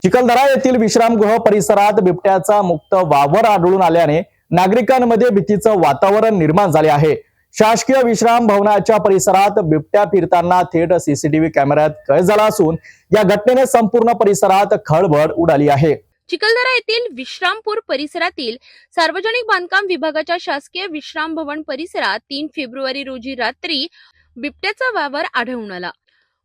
चिखलदरा येथील विश्रामगृह परिसरात बिबट्याचा मुक्त वावर आढळून आल्याने नागरिकांमध्ये भीतीचं वातावरण निर्माण झाले आहे। शासकीय विश्राम भवनाच्या परिसरात बिबट्या फिरताना थेट सीसीटीव्ही कॅमेऱ्यात कैद झाला असून या घटनेने संपूर्ण परिसरात खळबळ उडाली आहे। चिखलदरा येथील विश्रामपूर परिसरातील सार्वजनिक बांधकाम विभागाच्या शासकीय विश्राम भवन परिसरात 3 फेब्रुवारी रोजी रात्री बिबट्याचा वावर आढळून आला।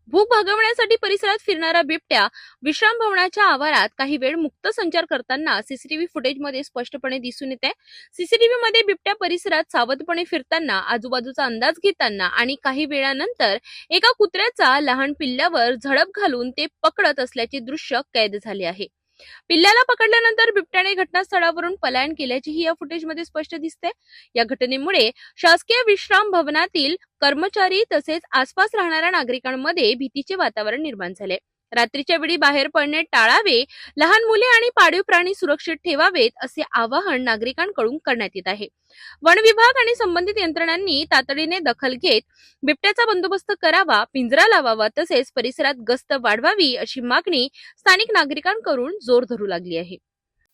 भूक भागवण्यासाठी परिसरात फिरणारा बिबट्या विश्राम भवनाच्या आवारात काही वेळ मुक्त संचार करताना सीसीटीव्ही फुटेजमध्ये स्पष्टपणे दिसून येते। सीसीटीव्ही मध्ये बिबट्या परिसरात सावधपणे फिरताना, आजूबाजूचा अंदाज घेताना आणि काही वेळानंतर एका कुत्र्याचा लहान पिल्लावर झडप घालून ते पकडत असल्याचे दृश्य कैद झाले आहे। पिल्लाला पकडल्यानंतर बिबट्याने घटनास्थळावरून पलायन केल्याचेही या फुटेजमध्ये स्पष्ट दिसते। या घटनेमुळे शासकीय विश्राम भवनातील कर्मचारी तसेच आसपास राहणाऱ्या नागरिकांमध्ये भीतीचे वातावरण निर्माण झाले। रात्रीच्या वेळी बाहेर पडणे टाळावे, लहान मुले आणि पाळीव प्राणी सुरक्षित ठेवावेत असे आवाहन नागरिकांकडून करण्यात येत आहे। वन विभाग आणि संबंधित यंत्रणांनी तातडीने दखल घेत बिबट्याचा बंदोबस्त करावा, पिंजरा लावावा तसेच परिसरात गस्त वाढवावी अशी मागणी स्थानिक नागरिकांकडून जोर धरू लागली आहे।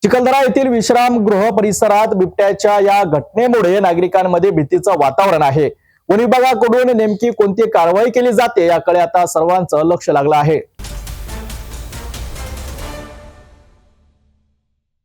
चिखलदरा येथील विश्रामगृह परिसरात बिबट्याच्या या घटनेमुळे नागरिकांमध्ये भीतीचं वातावरण आहे। वन विभागाकडून नेमकी कोणती कारवाई केली जाते याकडे आता सर्वांचं लक्ष लागलं आहे।